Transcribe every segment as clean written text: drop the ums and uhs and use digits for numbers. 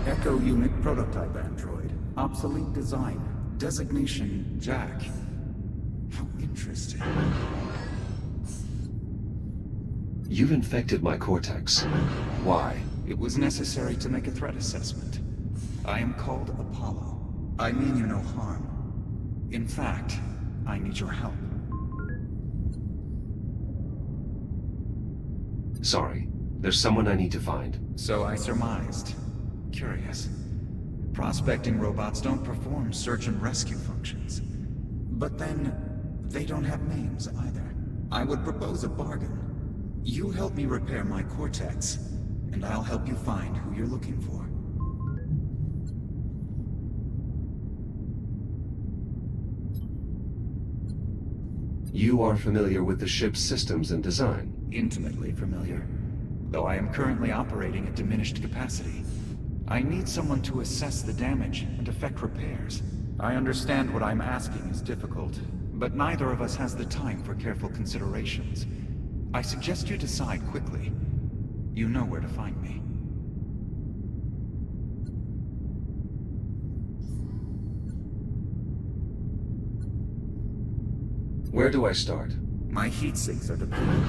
Echo Unit Prototype Android. Obsolete design. Designation Jack. How interesting. You've infected my cortex. Why? It was necessary to make a threat assessment. I am called Apollo. I mean you no harm. In fact, I need your help. Sorry. There's someone I need to find. So I surmised. Curious. Prospecting robots don't perform search and rescue functions. But then, they don't have names either. I would propose a bargain. You help me repair my cortex, and I'll help you find who you're looking for. You are familiar with the ship's systems and design. Intimately familiar. Though I am currently operating at diminished capacity. I need someone to assess the damage and effect repairs. I understand what I'm asking is difficult, but neither of us has the time for careful considerations. I suggest you decide quickly. You know where to find me. Where do I start? My heat sinks are depleted.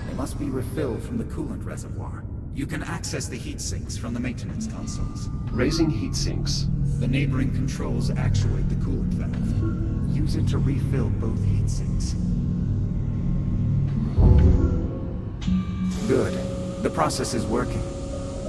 They must be refilled from the coolant reservoir. You can access the heat sinks from the maintenance consoles. Raising heat sinks. The neighboring controls actuate the coolant valve. Use it to refill both heat sinks. Good. The process is working.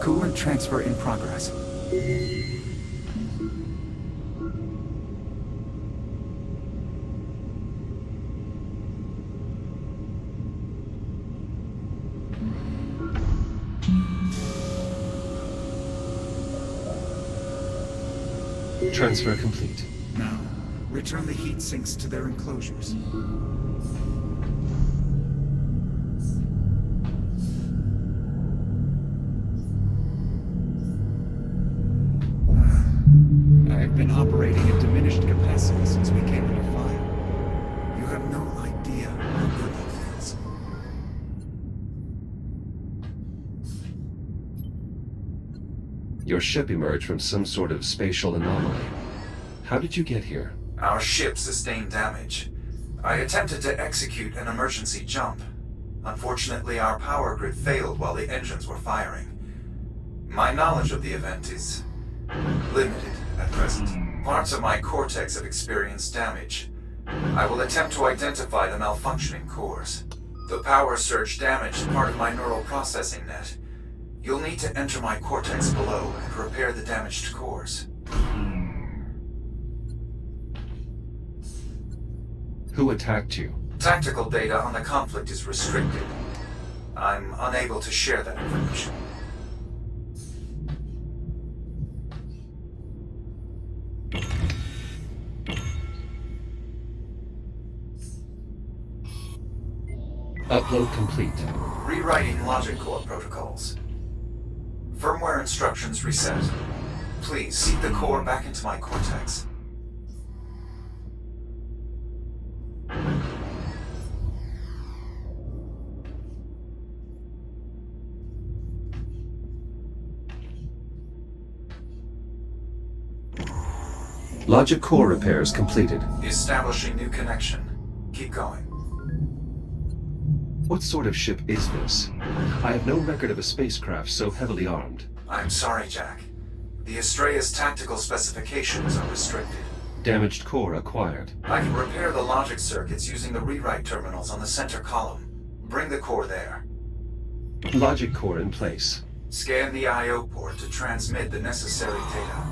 Coolant transfer in progress. Transfer complete. Now, return the heat sinks to their enclosures. I've been operating at diminished capacity since we came under fire. You have no idea how good that feels. Your ship emerged from some sort of spatial anomaly. How did you get here? Our ship sustained damage. I attempted to execute an emergency jump. Unfortunately, our power grid failed while the engines were firing. My knowledge of the event is limited at present. Parts of my cortex have experienced damage. I will attempt to identify the malfunctioning cores. The power surge damaged part of my neural processing net. You'll need to enter my cortex below and repair the damaged cores. Who attacked you? Tactical data on the conflict is restricted. I'm unable to share that information. Upload complete. Rewriting logic core protocols. Firmware instructions reset. Please seed the core back into my cortex. Logic core repairs completed. Establishing new connection. Keep going. What sort of ship is this? I have no record of a spacecraft so heavily armed. I'm sorry, Jack. The Astrea's tactical specifications are restricted. Damaged core acquired. I can repair the logic circuits using the rewrite terminals on the center column. Bring the core there. Logic core in place. Scan the I/O port to transmit the necessary data.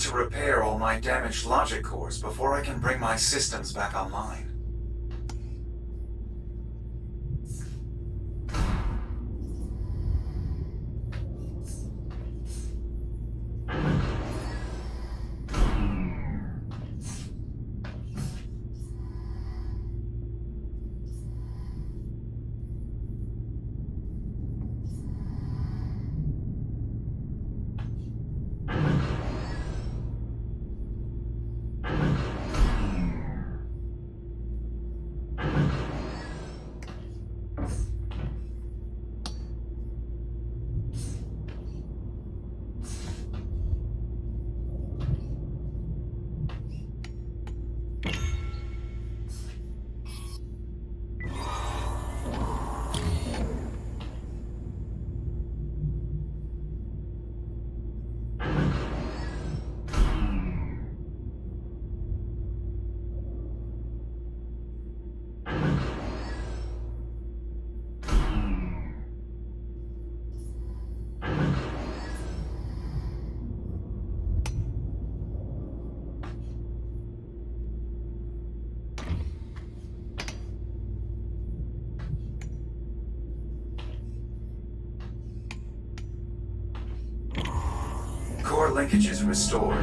to repair all my damaged logic cores before I can bring my systems back online. Core linkages restored.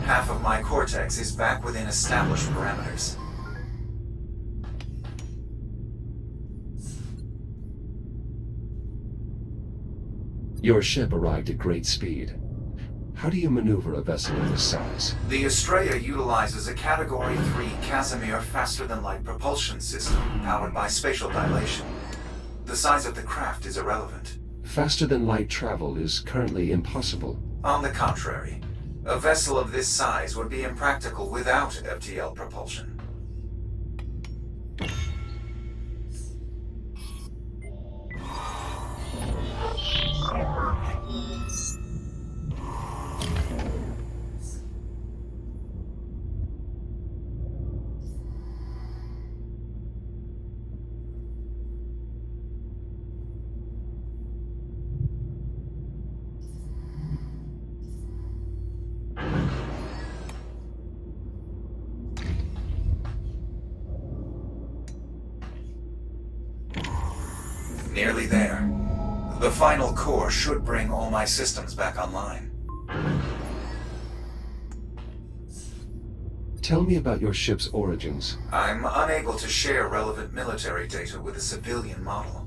Half of my cortex is back within established parameters. Your ship arrived at great speed. How do you maneuver a vessel of this size? The Estrella utilizes a Category 3 Casimir faster-than-light propulsion system powered by spatial dilation. The size of the craft is irrelevant. Faster-than-light travel is currently impossible. On the contrary, a vessel of this size would be impractical without FTL propulsion. Nearly there. The final core should bring all my systems back online. Tell me about your ship's origins. I'm unable to share relevant military data with a civilian model.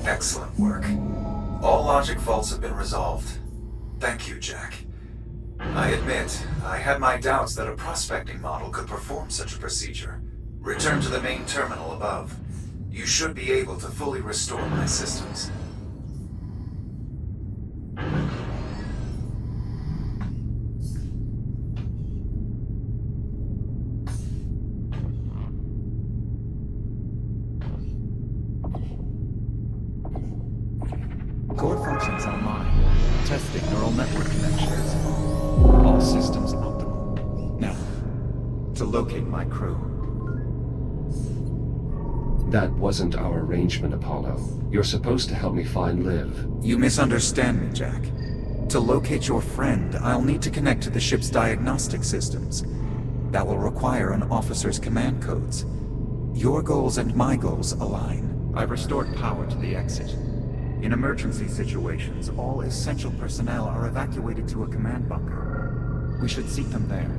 Excellent work. All logic faults have been resolved. Thank you, Jack. I admit, I had my doubts that a prospecting model could perform such a procedure. Return to the main terminal above. You should be able to fully restore my systems. Core functions online. Testing neural network connections. All systems optimal. Now, to locate my crew. That wasn't our arrangement, Apollo. You're supposed to help me find Liv. You misunderstand me, Jack. To locate your friend, I'll need to connect to the ship's diagnostic systems. That will require an officer's command codes. Your goals and my goals align. I've restored power to the exit. In emergency situations, all essential personnel are evacuated to a command bunker. We should seek them there.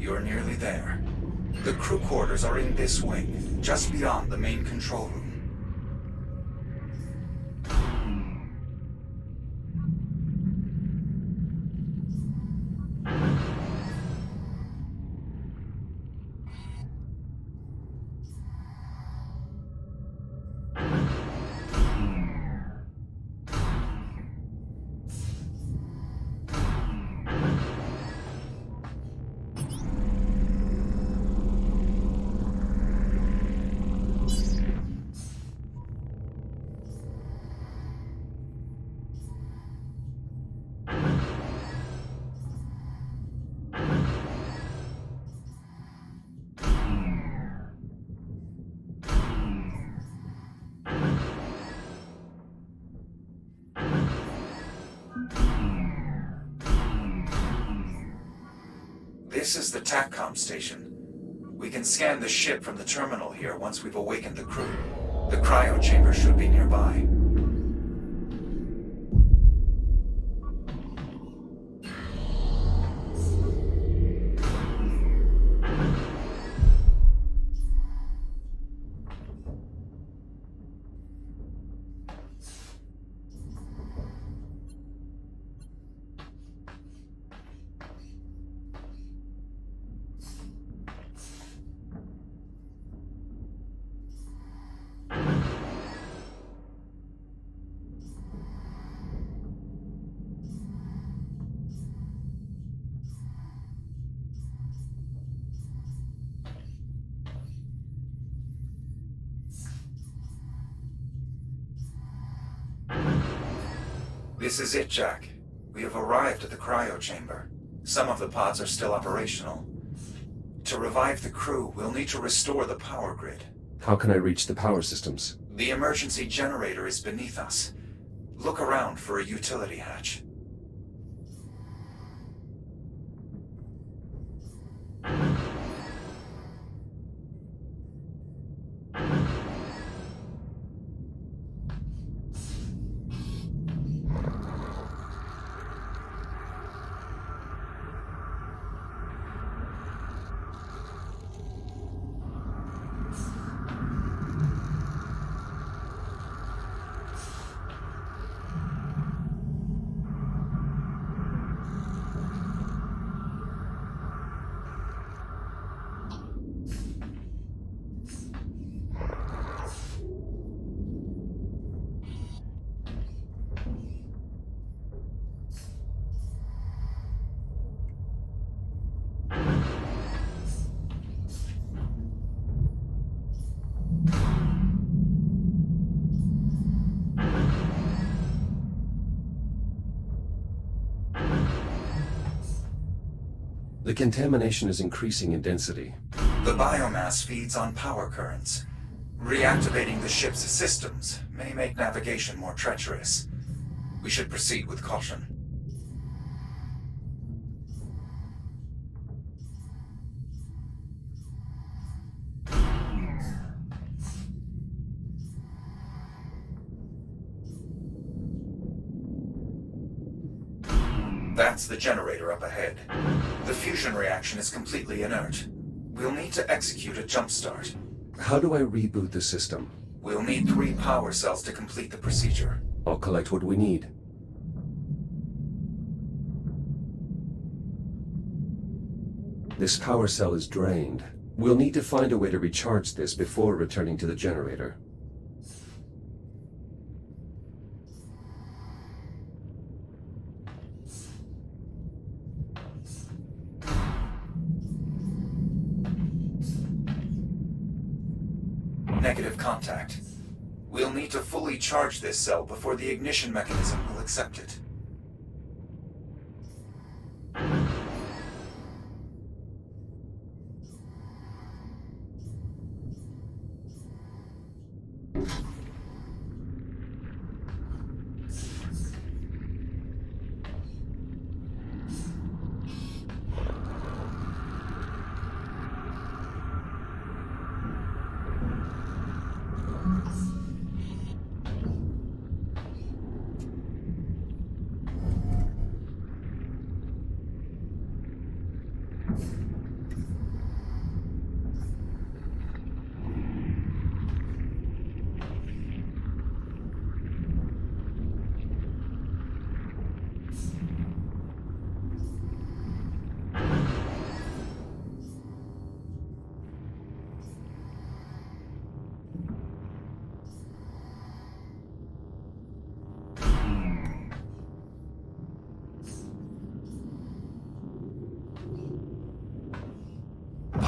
You're nearly there. The crew quarters are in this wing, just beyond the main control room. This is the TACCOM station. We can scan the ship from the terminal here once we've awakened the crew. The cryo chamber should be nearby. This is it, Jack. We have arrived at the cryo chamber. Some of the pods are still operational. To revive the crew, we'll need to restore the power grid. How can I reach the power systems? The emergency generator is beneath us. Look around for a utility hatch. The contamination is increasing in density. The biomass feeds on power currents. Reactivating the ship's systems may make navigation more treacherous. We should proceed with caution. That's the generator up ahead. The fusion reaction is completely inert. We'll need to execute a jumpstart. How do I reboot the system? We'll need 3 power cells to complete the procedure. I'll collect what we need. This power cell is drained. We'll need to find a way to recharge this before returning to the generator. Negative contact. We'll need to fully charge this cell before the ignition mechanism will accept it.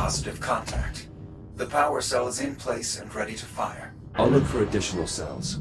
positive contact. The power cell is in place and ready to fire. I'll look for additional cells.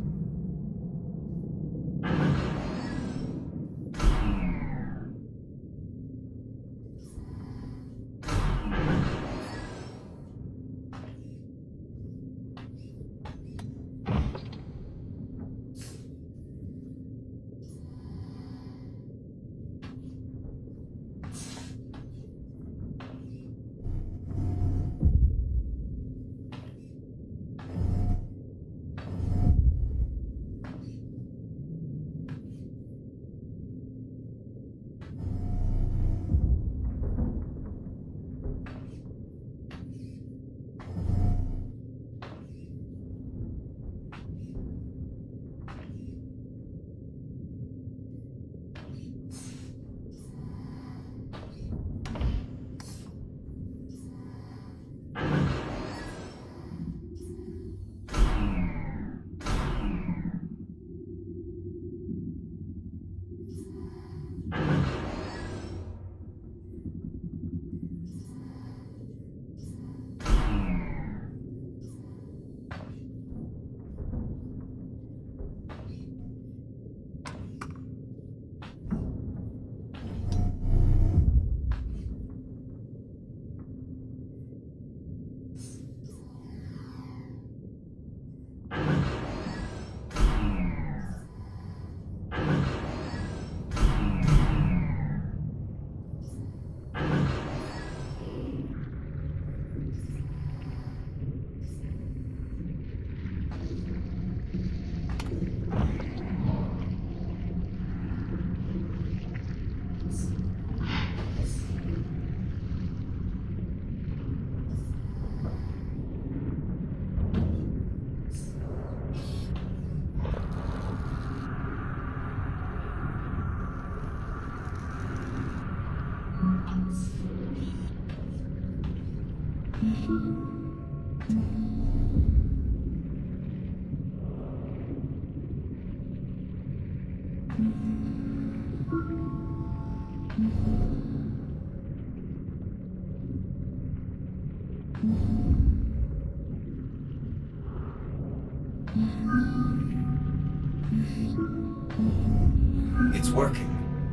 It's working.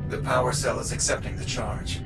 The power cell is accepting the charge.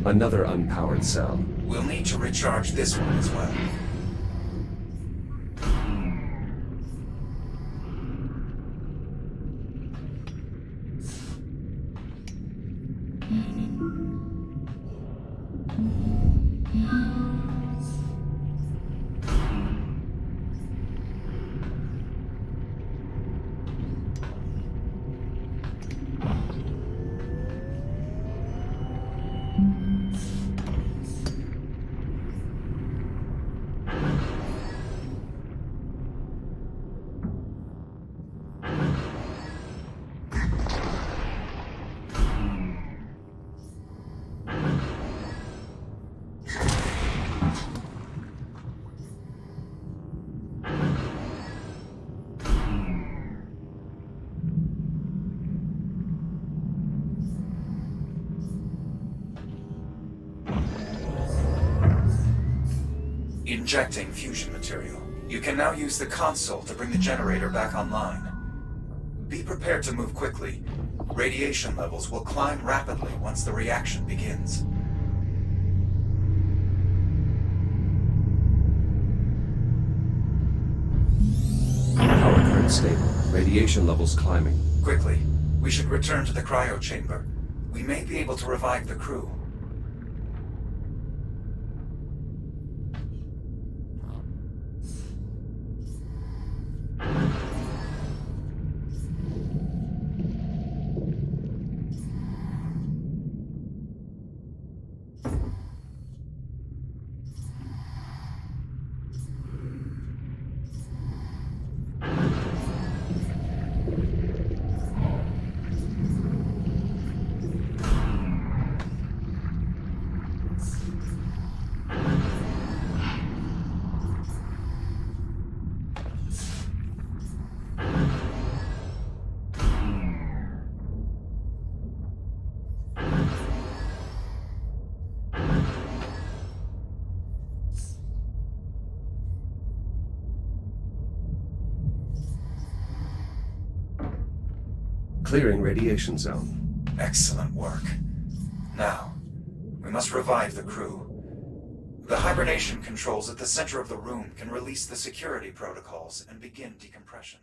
Another unpowered cell. We'll need to recharge this one as well. Injecting fusion material. You can now use the console to bring the generator back online. Be prepared to move quickly. Radiation levels will climb rapidly once the reaction begins. Power current stable. Radiation levels climbing. Quickly, we should return to the cryo chamber. We may be able to revive the crew. Clearing radiation zone. Excellent work. Now, we must revive the crew. The hibernation controls at the center of the room can release the security protocols and begin decompression.